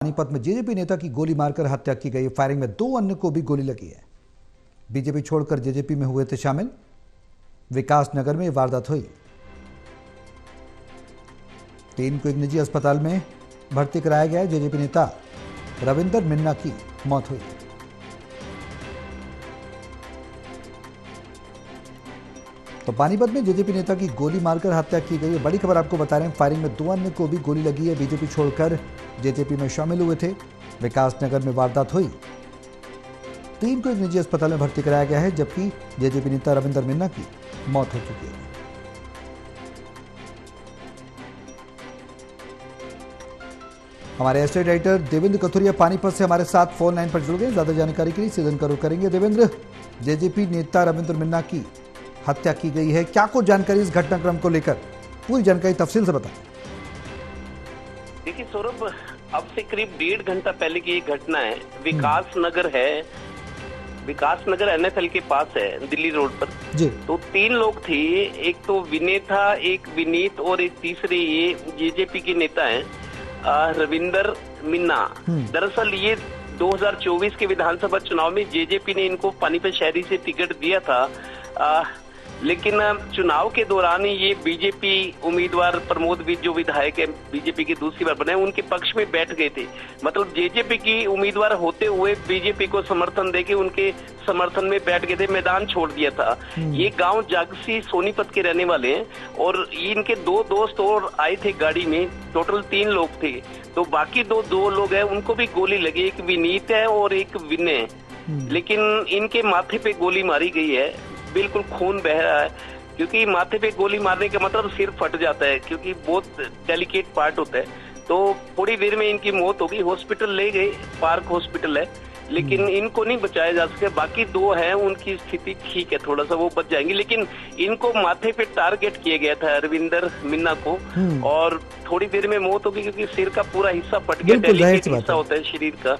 पानीपत में जेजेपी नेता की गोली मारकर हत्या की गई। फायरिंग में 2 अन्य को भी गोली लगी है। बीजेपी छोड़कर जेजेपी में हुए थे शामिल। विकास नगर में वारदात हुई। 3 को एक निजी अस्पताल में भर्ती कराया गया है। जेजेपी नेता रविंदर मिन्ना की मौत हुई। तो पानीपत में जेजेपी नेता की गोली मारकर हत्या की गई है। बड़ी खबर आपको बता रहे हैं। फायरिंग में 2 अन्य को भी गोली लगी है। बीजेपी छोड़कर जेजेपी में शामिल हुए थे। विकास नगर में वारदात हुई। 3 को एक निजी अस्पताल में भर्ती कराया गया है, जबकि जेजेपी नेता रविंदर मिन्ना की मौत हो चुकी है। हमारे एस्टेट राइटर देवेंद्र कथुरिया पानीपत से हमारे साथ फोन लाइन पर जुड़ गए। ज्यादा जानकारी के लिए सीधे उनका रुख करेंगे। देवेंद्र, जेजेपी नेता रविंदर मिन्ना की हत्या की गई है, क्या कुछ जानकारी इस घटनाक्रम को लेकर? पूरी जानकारी तफसील से बताएं। देखिए सौरभ, अब से करीब 1.5 घंटा पहले की ये घटना है। विकास नगर है, विकास नगर एनएफएल के पास है, दिल्ली रोड पर जी। तो 3 लोग थे। एक तो विनय था, एक विनीत और एक तीसरे ये जेजेपी के नेता हैं रविंदर मिन्ना। दरअसल ये 2024 के विधानसभा चुनाव में जेजेपी ने इनको पानीपत शहरी से टिकट दिया था, लेकिन चुनाव के दौरान ही ये बीजेपी उम्मीदवार प्रमोद विज जो विधायक है बीजेपी की दूसरी बार बने, उनके पक्ष में बैठ गए थे। मतलब जेजेपी की उम्मीदवार होते हुए बीजेपी को समर्थन देके उनके समर्थन में बैठ गए थे, मैदान छोड़ दिया था। ये गांव जागसी सोनीपत के रहने वाले हैं और इनके 2 दोस्त और आए थे गाड़ी में। टोटल 3 लोग थे। तो बाकी दो लोग हैं, उनको भी गोली लगी। एक विनीत है और एक विनय, लेकिन इनके माथे पे गोली मारी गई है। बिल्कुल खून बह रहा है, क्योंकि माथे पे गोली मारने का मतलब सिर फट जाता है, क्योंकि बहुत डेलिकेट पार्ट होता है। तो थोड़ी देर में इनकी मौत होगी। हॉस्पिटल ले गए, पार्क हॉस्पिटल है, लेकिन इनको नहीं बचाया जा सके। बाकी 2 हैं, उनकी स्थिति ठीक है, थोड़ा सा वो बच जाएंगे, लेकिन इनको माथे पे टारगेट किया गया था रविंदर मिन्ना को, और थोड़ी देर में मौत होगी, क्योंकि सिर का पूरा हिस्सा फट गया, डेलिकेट हिस्सा होता है शरीर का।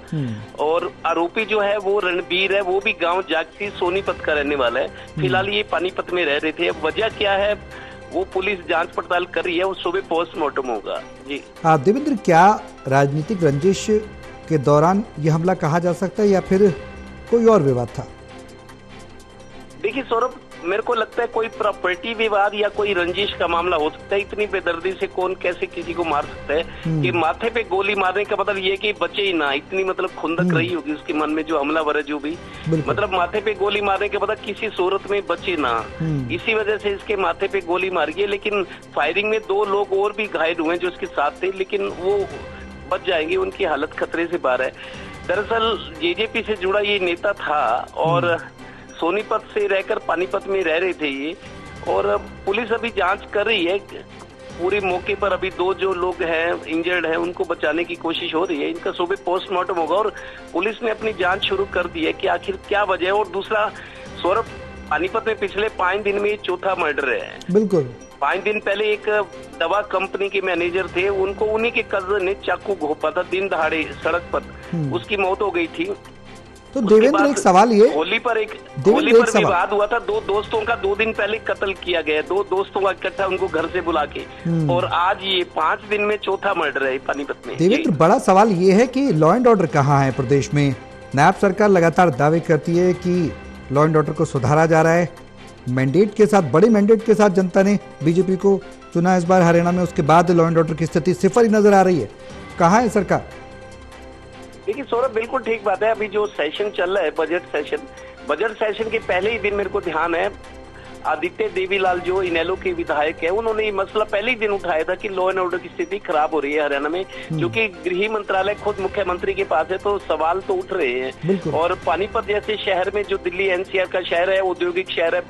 और आरोपी जो है वो रणबीर है, वो भी गांव जागसी सोनीपत का रहने वाला है। फिलहाल ये पानीपत में रह रहे थे। अब वजह क्या है वो पुलिस जांच पड़ताल कर रही है, उस सुबह पोस्टमार्टम होगा। जी देवेंद्र, क्या राजनीतिक रंजिश के दौरान यह हमला कहा जा सकता है या फिर कोई और विवाद था? देखिए सौरभ, मेरे को लगता है कोई प्रॉपर्टी विवाद या कोई रंजिश का मामला हो सकता है। इतनी बेदर्दी से कौन कैसे किसी को मार सकता है कि माथे पे गोली मारने का मतलब ये कि बचे ही ना। इतनी मतलब खुंदक रही होगी उसके मन में, जो हमलावर है जो भी, मतलब माथे पे गोली मारने के मतलब किसी सूरत में बचे ना, इसी वजह से इसके माथे पे गोली मार गई। लेकिन फायरिंग में 2 लोग और भी घायल हुए जो उसके साथ थे, लेकिन वो बच जाएंगे, उनकी हालत खतरे से बाहर है। दरअसल जेजेपी से जुड़ा ये नेता था और सोनीपत से रहकर पानीपत में रह रहे थे ये, और पुलिस अभी जांच कर रही है पूरे मौके पर। अभी 2 जो लोग हैं इंजर्ड हैं, उनको बचाने की कोशिश हो रही है। इनका सुबह पोस्टमार्टम होगा और पुलिस ने अपनी जांच शुरू कर दी है कि आखिर क्या वजह है। और दूसरा सौरभ, पानीपत में पिछले 5 दिन में 4था मर्डर है। बिल्कुल। 5 दिन पहले एक दवा कंपनी के मैनेजर थे, उनको उन्हीं के कजन ने चाकू घोंपा था दिन दहाड़े सड़क पर, उसकी मौत हो गई थी। तो देवेंद्र, एक सवाल ये, होली पर विवाद हुआ था 2 दोस्तों का। 2 दिन पहले कत्ल किया गया, 2 दोस्तों का इकट्ठा उनको घर से बुला के, और आज ये 5 दिन में 4था मर्डर है पानीपत में। देवेंद्र, बड़ा सवाल ये है कि लॉ एंड ऑर्डर कहाँ है प्रदेश में? नायब सरकार लगातार दावे करती है कि लॉ एंड ऑर्डर को सुधारा जा रहा है। मैंडेट के साथ, बड़े मैंडेट के साथ जनता ने बीजेपी को चुना इस बार हरियाणा में। उसके बाद लॉ एंड ऑर्डर की स्थिति सिफर ही नजर आ रही है। कहाँ है सरकार? देखिए सौरभ, बिल्कुल ठीक बात है। अभी जो सेशन चल रहा है बजट सेशन के पहले ही दिन मेरे को ध्यान है आदित्य देवीलाल जो इनेलो के विधायक है, उन्होंने ये मसला पहले ही दिन उठाया था कि लॉ एंड ऑर्डर की स्थिति खराब हो रही है हरियाणा में, क्योंकि गृह मंत्रालय खुद मुख्यमंत्री के पास है, तो सवाल तो उठ रहे हैं। और पानीपत जैसे शहर में, जो दिल्ली एनसीआर का शहर है, औद्योगिक शहर है,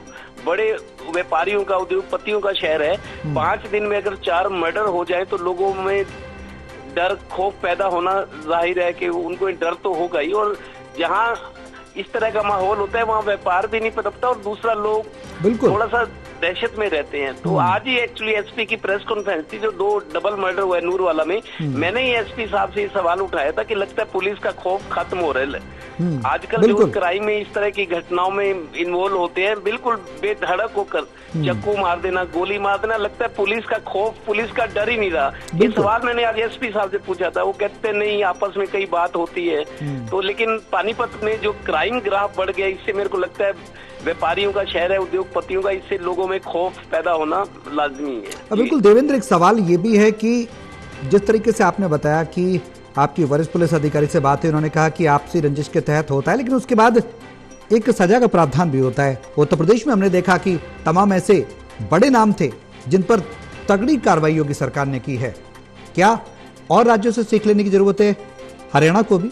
बड़े व्यापारियों का, उद्योगपतियों का शहर है, 5 दिन में अगर 4 मर्डर हो जाए तो लोगों में डर, खौफ पैदा होना जाहिर है कि उनको डर तो होगा ही। और जहाँ इस तरह का माहौल होता है वहाँ व्यापार भी नहीं पनपता, और दूसरा लोग थोड़ा सा दहशत में रहते हैं। तो आज ही एक्चुअली एसपी की प्रेस कॉन्फ्रेंस थी, जो 2 डबल मर्डर हुआ है नूरवाला में। मैंने ही एसपी साहब से ये सवाल उठाया था कि लगता है पुलिस का खौफ खत्म हो रहा है। आजकल जो क्राइम में इस तरह की घटनाओं में इन्वॉल्व होते हैं, बिल्कुल बेधड़क होकर चक्कू मार देना, गोली मार देना, लगता है पुलिस का खौफ, पुलिस का डर ही नहीं रहा। ये सवाल मैंने आज एसपी साहब से पूछा था। वो कहते नहीं, आपस में कई बात होती है। तो लेकिन पानीपत में जो क्राइम ग्राफ बढ़ गया, इससे मेरे को लगता है व्यापारियों का शहर है, उद्योगपतियों का, इससे लोगों में खौफ पैदा होना लाजमी है। बिल्कुल देवेंद्र, एक सवाल ये भी है कि जिस तरीके से आपने बताया कि आपकी वरिष्ठ पुलिस अधिकारी से बात है, उन्होंने कहा कि आपसी रंजिश के तहत होता है, लेकिन उसके बाद एक सजा का प्रावधान भी होता है। उत्तर प्रदेश में हमने देखा कि तमाम ऐसे बड़े नाम थे जिन पर तगड़ी कार्रवाई योगी सरकार ने की है। क्या और राज्यों से सीख लेने की जरूरत है हरियाणा को भी?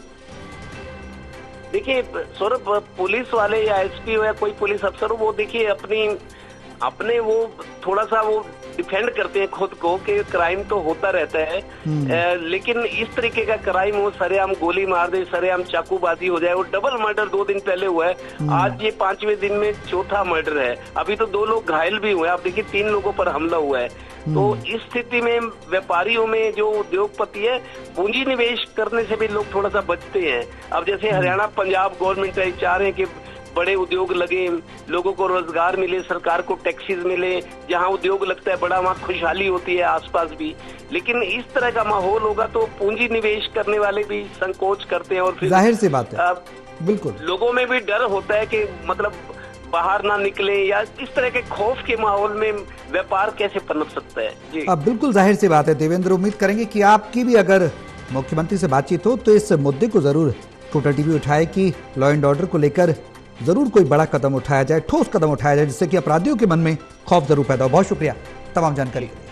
देखिए सौरभ, पुलिस वाले या एसपी हो या कोई पुलिस अफसर हो, वो देखिए अपने वो थोड़ा सा वो डिफेंड करते हैं खुद को कि क्राइम तो होता रहता है, लेकिन इस तरीके का क्राइम हो, सरेआम गोली मार दे, सरेआम चाकूबाजी हो जाए। वो डबल मर्डर 2 दिन पहले हुआ है, आज ये 5वें दिन में 4था मर्डर है। अभी तो 2 लोग घायल भी हुए। आप देखिए 3 लोगों पर हमला हुआ है। तो इस स्थिति में व्यापारियों में जो उद्योगपति है, पूंजी निवेश करने से भी लोग थोड़ा सा बचते हैं। अब जैसे हरियाणा पंजाब गवर्नमेंट है, चाह रहे हैं कि बड़े उद्योग लगे, लोगों को रोजगार मिले, सरकार को टैक्सेस मिले, जहां उद्योग लगता है बड़ा वहां खुशहाली होती है आसपास भी। लेकिन इस तरह का माहौल होगा तो पूंजी निवेश करने वाले भी संकोच करते हैं, और फिर जाहिर सी बात है, बिल्कुल लोगों में भी डर होता है कि मतलब बाहर ना निकले, या इस तरह के खौफ के माहौल में व्यापार कैसे पनप सकता है। जी बिल्कुल जाहिर सी बात है देवेंद्र, उम्मीद करेंगे कि आपकी भी अगर मुख्यमंत्री से बातचीत हो तो इस मुद्दे को जरूर टोटल टीवी उठाए कि लॉ एंड ऑर्डर को लेकर जरूर कोई बड़ा कदम उठाया जाए, ठोस कदम उठाया जाए, जिससे कि अपराधियों के मन में खौफ जरूर पैदा हो। बहुत शुक्रिया तमाम जानकारी के लिए।